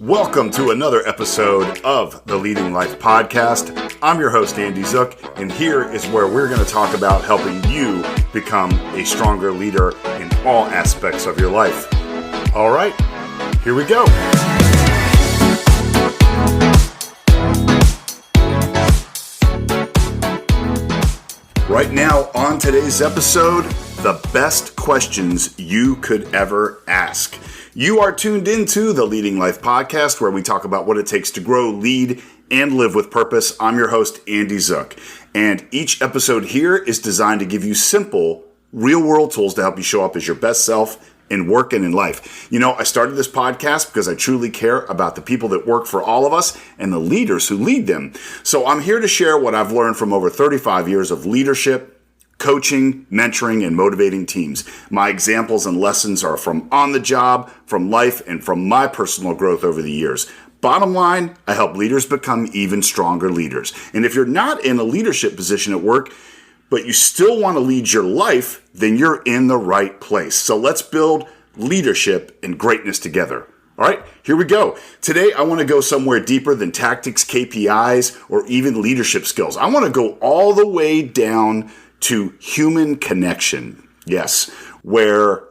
Welcome to another episode of the Leading Life Podcast. I'm your host, Andy Zook, and here is where we're going to talk about helping you become a stronger leader in all aspects of your life. All right, here we go. Right now, on today's episode, the best questions you could ever ask. You are tuned into the Leading Life Podcast, where we talk about what it takes to grow, lead, and live with purpose. I'm your host, Andy Zook, and each episode here is designed to give you simple, real-world tools to help you show up as your best self in work and in life. You know, I started this podcast because I truly care about the people that work for all of us and the leaders who lead them. So I'm here to share what I've learned from over 35 years of leadership, coaching, mentoring, and motivating teams. My examples and lessons are from on the job, from life, and from my personal growth over the years. Bottom line, I help leaders become even stronger leaders. And if you're not in a leadership position at work, but you still want to lead your life, then you're in the right place. So let's build leadership and greatness together. All right, here we go. Today, I want to go somewhere deeper than tactics, KPIs, or even leadership skills. I want to go all the way down to human connection. Yes, where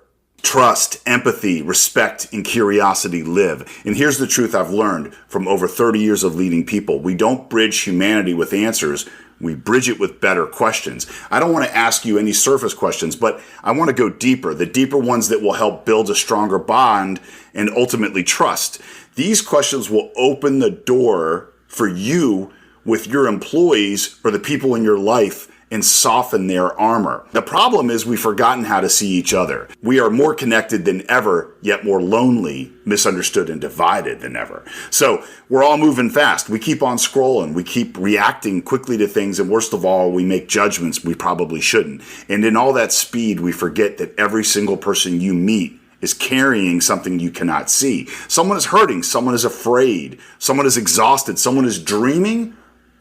trust, empathy, respect, and curiosity live. And here's the truth I've learned from over 30 years of leading people. We don't bridge humanity with answers. We bridge it with better questions. I don't want to ask you any surface questions, but I want to go deeper, the deeper ones that will help build a stronger bond and ultimately trust. These questions will open the door for you with your employees or the people in your life and soften their armor. The problem is we've forgotten how to see each other. We are more connected than ever, yet more lonely, misunderstood, and divided than ever. So we're all moving fast. We keep on scrolling. We keep reacting quickly to things. And worst of all, we make judgments we probably shouldn't. And in all that speed, we forget that every single person you meet is carrying something you cannot see. Someone is hurting. Someone is afraid. Someone is exhausted. Someone is dreaming.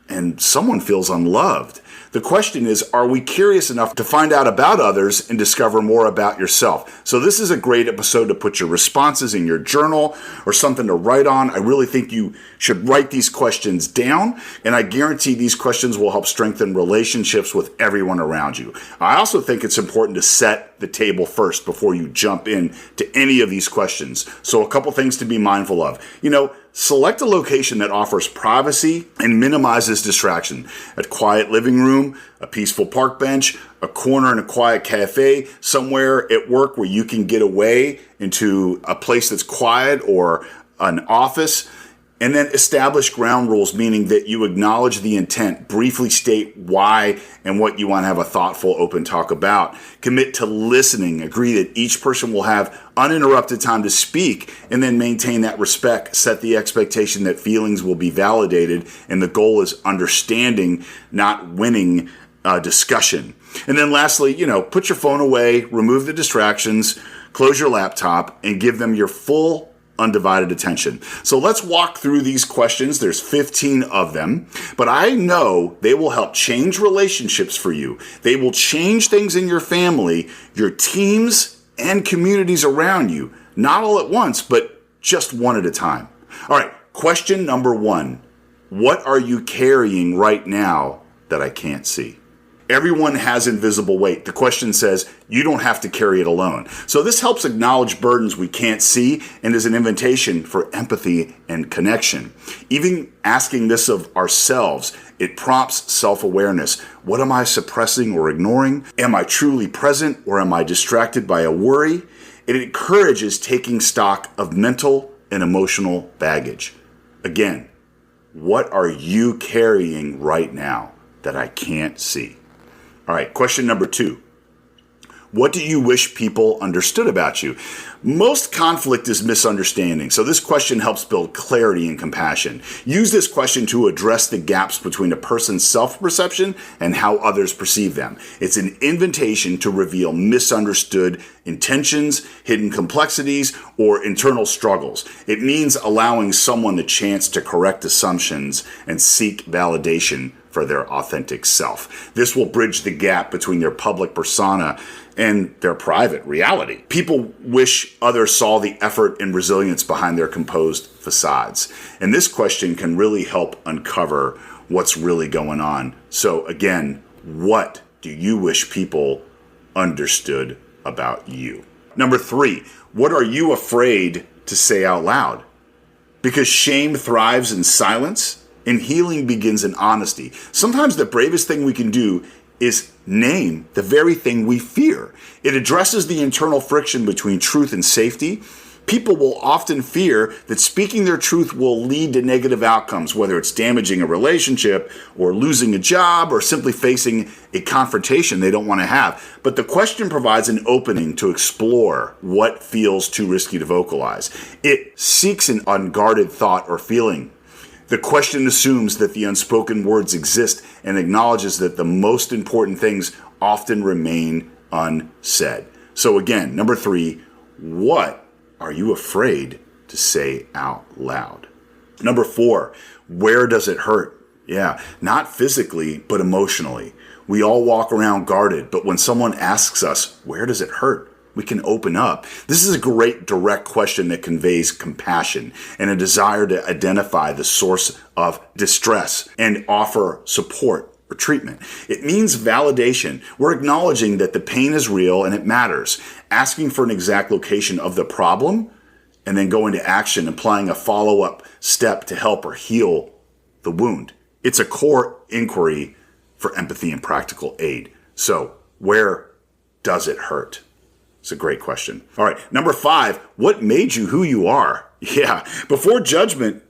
And someone feels unloved. The question is, are we curious enough to find out about others and discover more about yourself? So this is a great episode to put your responses in your journal or something to write on. I really think you should write these questions down, and I guarantee these questions will help strengthen relationships with everyone around you. I also think it's important to set the table first before you jump in to any of these questions. So a couple things to be mindful of. Select a location that offers privacy and minimizes distraction. A quiet living room, a peaceful park bench, a corner in a quiet cafe, somewhere at work where you can get away into a place that's quiet or an office. And then establish ground rules, meaning that you acknowledge the intent, briefly state why and what you want to have a thoughtful, open talk about. Commit to listening. Agree that each person will have uninterrupted time to speak, and then maintain that respect. Set the expectation that feelings will be validated, and the goal is understanding, not winning discussion. And then lastly, put your phone away, remove the distractions, close your laptop, and give them your full undivided attention. So let's walk through these questions. There's 15 of them, but I know they will help change relationships for you. They will change things in your family, your teams, and communities around you. Not all at once, but just one at a time. All right, question number 1. What are you carrying right now that I can't see? Everyone has invisible weight. The question says you don't have to carry it alone. So this helps acknowledge burdens we can't see and is an invitation for empathy and connection. Even asking this of ourselves, it prompts self-awareness. What am I suppressing or ignoring? Am I truly present or am I distracted by a worry? It encourages taking stock of mental and emotional baggage. Again, what are you carrying right now that I can't see? All right, question number 2. What do you wish people understood about you? Most conflict is misunderstanding, so this question helps build clarity and compassion. Use this question to address the gaps between a person's self-perception and how others perceive them. It's an invitation to reveal misunderstood intentions, hidden complexities, or internal struggles. It means allowing someone the chance to correct assumptions and seek validation for their authentic self. This will bridge the gap between their public persona and their private reality. People wish others saw the effort and resilience behind their composed facades. And this question can really help uncover what's really going on. So again, what do you wish people understood about you? Number 3, what are you afraid to say out loud? Because shame thrives in silence and healing begins in honesty. Sometimes the bravest thing we can do is name the very thing we fear. It addresses the internal friction between truth and safety. People will often fear that speaking their truth will lead to negative outcomes, whether it's damaging a relationship or losing a job or simply facing a confrontation they don't want to have. But the question provides an opening to explore what feels too risky to vocalize. It seeks an unguarded thought or feeling. The question assumes that the unspoken words exist and acknowledges that the most important things often remain unsaid. So again, number 3, what are you afraid to say out loud? Number 4, where does it hurt? Yeah, not physically, but emotionally. We all walk around guarded, but when someone asks us, where does it hurt? We can open up. This is a great direct question that conveys compassion and a desire to identify the source of distress and offer support or treatment. It means validation. We're acknowledging that the pain is real and it matters, asking for an exact location of the problem, and then going to action, applying a follow-up step to help or heal the wound. It's a core inquiry for empathy and practical aid. So, where does it hurt? It's a great question. All right, number 5, what made you who you are? Yeah, before judgment,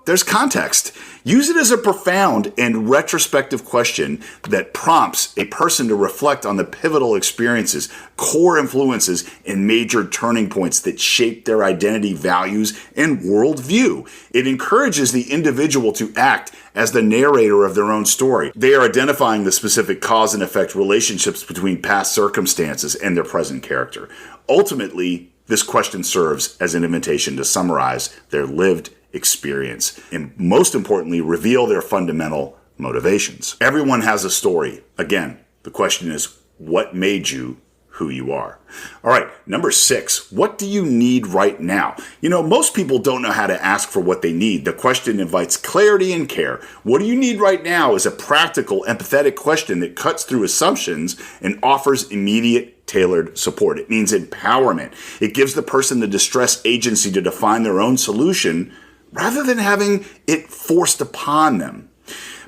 there's context. Use it as a profound and retrospective question that prompts a person to reflect on the pivotal experiences, core influences, and major turning points that shape their identity, values, and worldview. It encourages the individual to act as the narrator of their own story. They are identifying the specific cause and effect relationships between past circumstances and their present character. Ultimately, this question serves as an invitation to summarize their lived experience and, most importantly, reveal their fundamental motivations. Everyone has a story. Again, the question is, what made you who you are? All right, number 6, what do you need right now? Most people don't know how to ask for what they need. The question invites clarity and care. What do you need right now is a practical, empathetic question that cuts through assumptions and offers immediate, tailored support. It means empowerment. It gives the person the distress agency to define their own solution rather than having it forced upon them.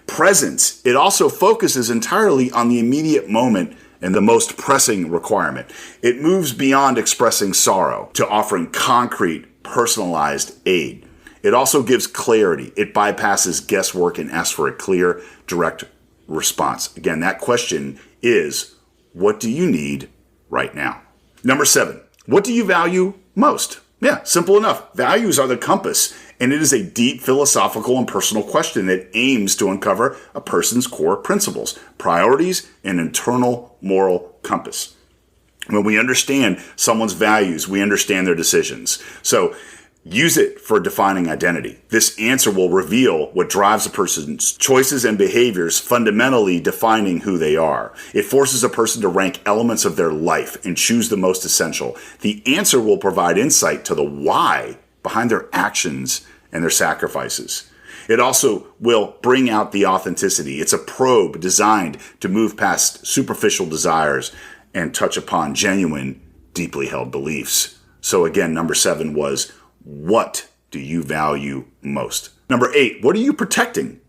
Presence. It also focuses entirely on the immediate moment and the most pressing requirement. It moves beyond expressing sorrow to offering concrete, personalized aid. It also gives clarity. It bypasses guesswork and asks for a clear, direct response. Again, that question is, what do you need right now? Number 7, what do you value most? Yeah, simple enough. Values are the compass, and it is a deep philosophical and personal question that aims to uncover a person's core principles, priorities, and internal moral compass. When we understand someone's values, we understand their decisions. So use it for defining identity. This answer will reveal what drives a person's choices and behaviors, fundamentally defining who they are. It forces a person to rank elements of their life and choose the most essential. The answer will provide insight to the why behind their actions and their sacrifices. It also will bring out the authenticity. It's a probe designed to move past superficial desires and touch upon genuine, deeply held beliefs. So again, number 7 was, what do you value most? Number 8, what are you protecting?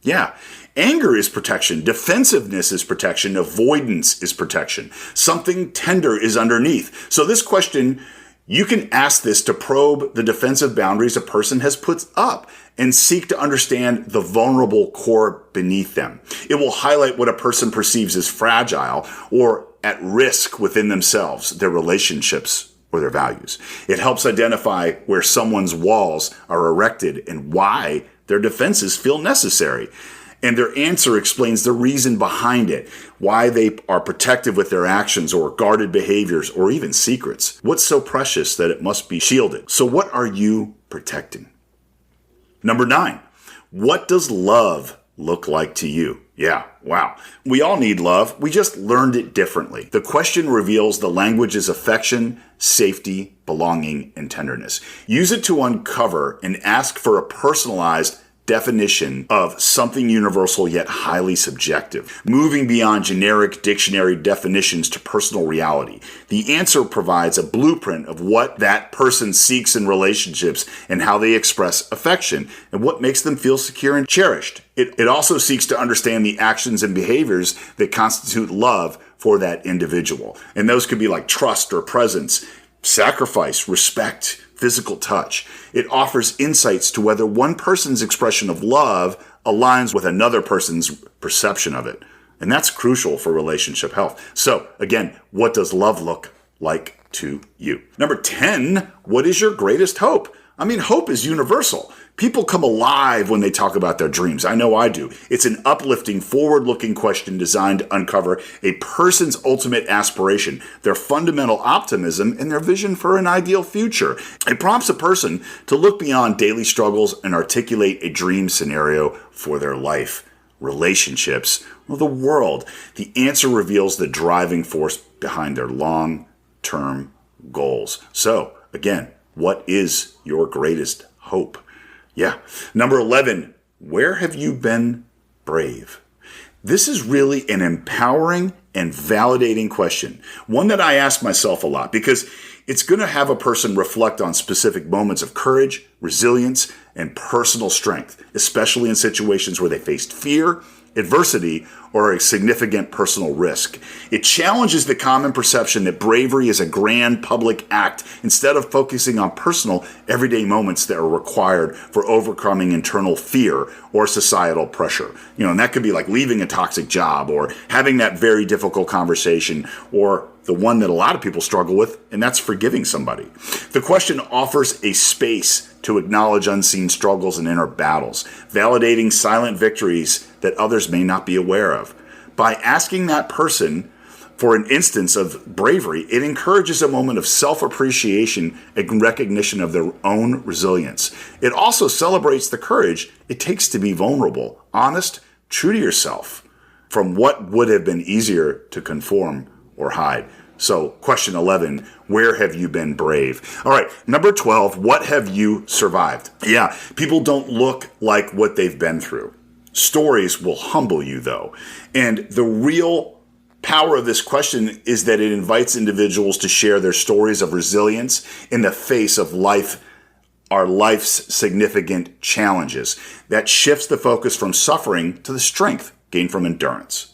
Yeah, anger is protection. Defensiveness is protection. Avoidance is protection. Something tender is underneath. So this question, you can ask this to probe the defensive boundaries a person has put up and seek to understand the vulnerable core beneath them. It will highlight what a person perceives as fragile or at risk within themselves, their relationships, or their values. It helps identify where someone's walls are erected and why their defenses feel necessary. And their answer explains the reason behind it, why they are protective with their actions or guarded behaviors or even secrets. What's so precious that it must be shielded? So what are you protecting? Number 9, what does love look like to you? Yeah, wow. We all need love. We just learned it differently. The question reveals the language's affection, safety, belonging, and tenderness. Use it to uncover and ask for a personalized definition of something universal yet highly subjective, moving beyond generic dictionary definitions to personal reality. The answer provides a blueprint of what that person seeks in relationships and how they express affection and what makes them feel secure and cherished. It also seeks to understand the actions and behaviors that constitute love for that individual. And those could be like trust or presence, sacrifice, respect, physical touch. It offers insights to whether one person's expression of love aligns with another person's perception of it. And that's crucial for relationship health. So again, what does love look like to you? Number 10, what is your greatest hope? I mean, hope is universal. People come alive when they talk about their dreams. I know I do. It's an uplifting, forward-looking question designed to uncover a person's ultimate aspiration, their fundamental optimism, and their vision for an ideal future. It prompts a person to look beyond daily struggles and articulate a dream scenario for their life, relationships, or the world. The answer reveals the driving force behind their long-term goals. So, again, what is your greatest hope? Yeah. Number 11, where have you been brave? This is really an empowering and validating question. One that I ask myself a lot because it's going to have a person reflect on specific moments of courage, resilience, and personal strength, especially in situations where they faced fear, adversity, or a significant personal risk. It challenges the common perception that bravery is a grand public act instead of focusing on personal, everyday moments that are required for overcoming internal fear or societal pressure. And that could be like leaving a toxic job or having that very difficult conversation or the one that a lot of people struggle with, and that's forgiving somebody. The question offers a space to acknowledge unseen struggles and inner battles, validating silent victories that others may not be aware of. By asking that person for an instance of bravery, it encourages a moment of self-appreciation and recognition of their own resilience. It also celebrates the courage it takes to be vulnerable, honest, true to yourself, from what would have been easier to conform or hide. So, question 11, where have you been brave? All right, number 12, what have you survived? Yeah, people don't look like what they've been through. Stories will humble you, though. And the real power of this question is that it invites individuals to share their stories of resilience in the face of our life's significant challenges. That shifts the focus from suffering to the strength gained from endurance.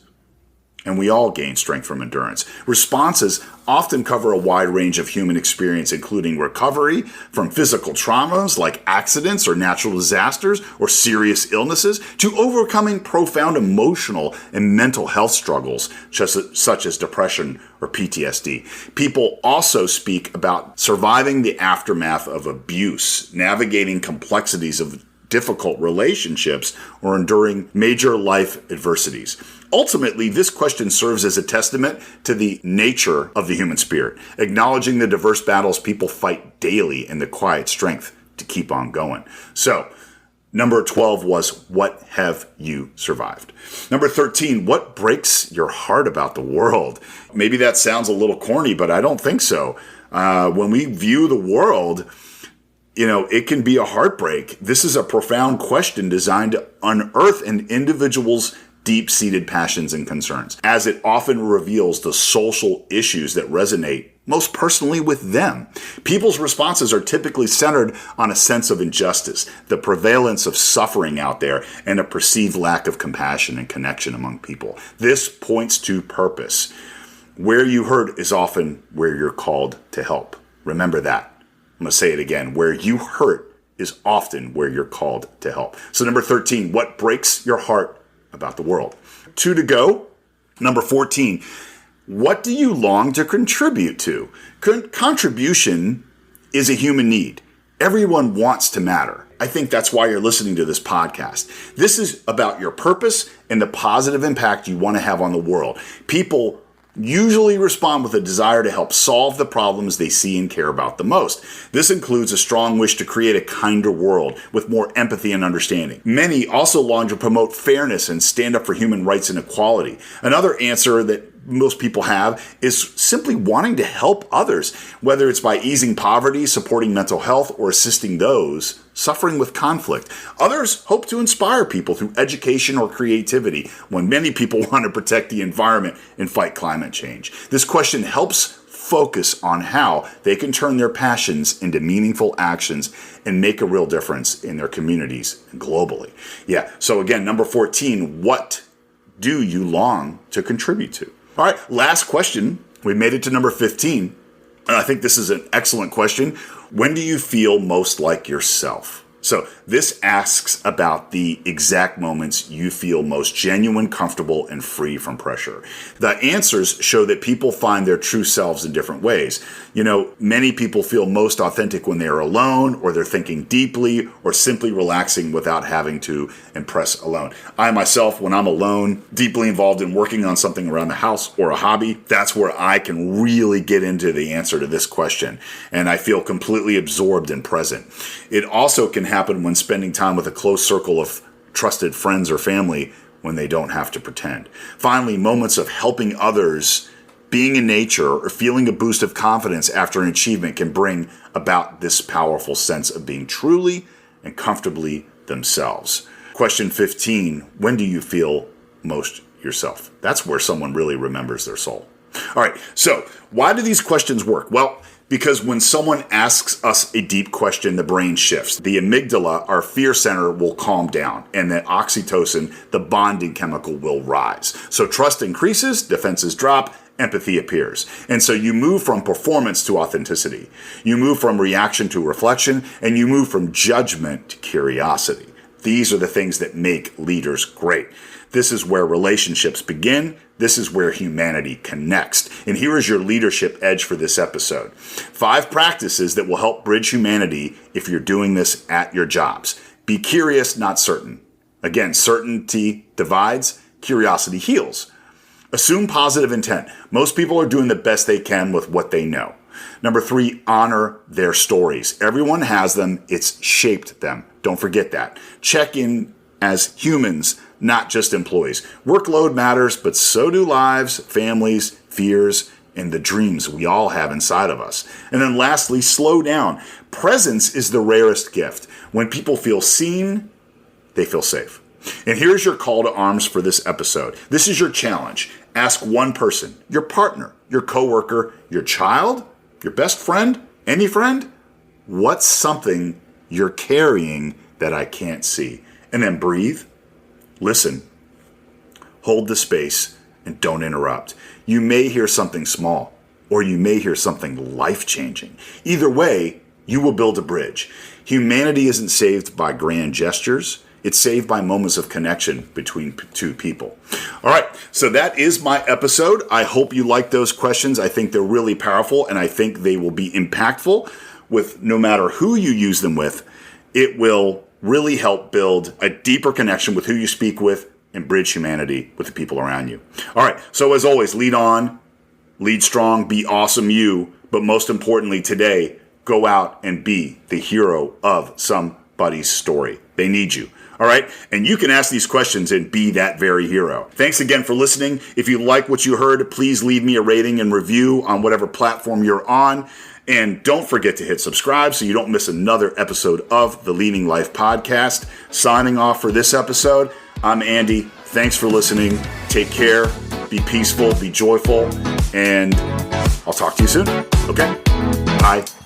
And we all gain strength from endurance. Responses often cover a wide range of human experience, including recovery from physical traumas like accidents or natural disasters or serious illnesses, to overcoming profound emotional and mental health struggles, such as depression or PTSD. People also speak about surviving the aftermath of abuse, navigating complexities of difficult relationships, or enduring major life adversities. Ultimately, this question serves as a testament to the nature of the human spirit, acknowledging the diverse battles people fight daily and the quiet strength to keep on going. So, number 12 was, what have you survived? Number 13, what breaks your heart about the world? Maybe that sounds a little corny, but I don't think so. When we view the world, it can be a heartbreak. This is a profound question designed to unearth an individual's deep-seated passions and concerns, as it often reveals the social issues that resonate most personally with them. People's responses are typically centered on a sense of injustice, the prevalence of suffering out there, and a perceived lack of compassion and connection among people. This points to purpose. Where you hurt is often where you're called to help. Remember that. I'm going to say it again. Where you hurt is often where you're called to help. So number 13, what breaks your heart about the world? 2 to go. Number 14, what do you long to contribute to? Contribution is a human need. Everyone wants to matter. I think that's why you're listening to this podcast. This is about your purpose and the positive impact you want to have on the world. People usually respond with a desire to help solve the problems they see and care about the most. This includes a strong wish to create a kinder world with more empathy and understanding. Many also long to promote fairness and stand up for human rights and equality. Another answer that most people have is simply wanting to help others, whether it's by easing poverty, supporting mental health, or assisting those suffering with conflict. Others hope to inspire people through education or creativity, when many people want to protect the environment and fight climate change. This question helps focus on how they can turn their passions into meaningful actions and make a real difference in their communities globally. Yeah, so again, number 14, what do you long to contribute to? All right, last question. We made it to number 15. And I think this is an excellent question. When do you feel most like yourself? So this asks about the exact moments you feel most genuine, comfortable, and free from pressure. The answers show that people find their true selves in different ways. Many people feel most authentic when they're alone, or they're thinking deeply, or simply relaxing without having to impress alone. I myself, when I'm alone, deeply involved in working on something around the house or a hobby, that's where I can really get into the answer to this question. And I feel completely absorbed and present. It also can happen when spending time with a close circle of trusted friends or family when they don't have to pretend. Finally, moments of helping others, being in nature, or feeling a boost of confidence after an achievement can bring about this powerful sense of being truly and comfortably themselves. Question 15, when do you feel most yourself? That's where someone really remembers their soul. All right, so why do these questions work? Well, because when someone asks us a deep question, the brain shifts. The amygdala, our fear center, will calm down, and the oxytocin, the bonding chemical, will rise. So trust increases, defenses drop, empathy appears. And so you move from performance to authenticity. You move from reaction to reflection, and you move from judgment to curiosity. These are the things that make leaders great. This is where relationships begin. This is where humanity connects. And here is your leadership edge for this episode. 5 practices that will help bridge humanity if you're doing this at your jobs. Be curious, not certain. Again, certainty divides, curiosity heals. Assume positive intent. Most people are doing the best they can with what they know. Number 3, honor their stories. Everyone has them. It's shaped them. Don't forget that. Check in as humans, not just employees. Workload matters, but so do lives, families, fears, and the dreams we all have inside of us. And then lastly, slow down. Presence is the rarest gift. When people feel seen, they feel safe. And here's your call to arms for this episode. This is your challenge. Ask one person, your partner, your coworker, your child, your best friend, any friend, what's something you're carrying that I can't see? And then breathe, listen, hold the space, and don't interrupt. You may hear something small, or you may hear something life-changing. Either way, you will build a bridge. Humanity isn't saved by grand gestures. It's saved by moments of connection between two people. All right, so that is my episode. I hope you like those questions. I think they're really powerful, and I think they will be impactful with no matter who you use them with. It will really help build a deeper connection with who you speak with and bridge humanity with the people around you. All right, so as always, lead on, lead strong, be awesome you, but most importantly today, go out and be the hero of somebody's story. They need you. All right. And you can ask these questions and be that very hero. Thanks again for listening. If you like what you heard, please leave me a rating and review on whatever platform you're on. And don't forget to hit subscribe so you don't miss another episode of the Leading Life Podcast. Signing off for this episode, I'm Andy. Thanks for listening. Take care. Be peaceful. Be joyful. And I'll talk to you soon. Okay? Bye.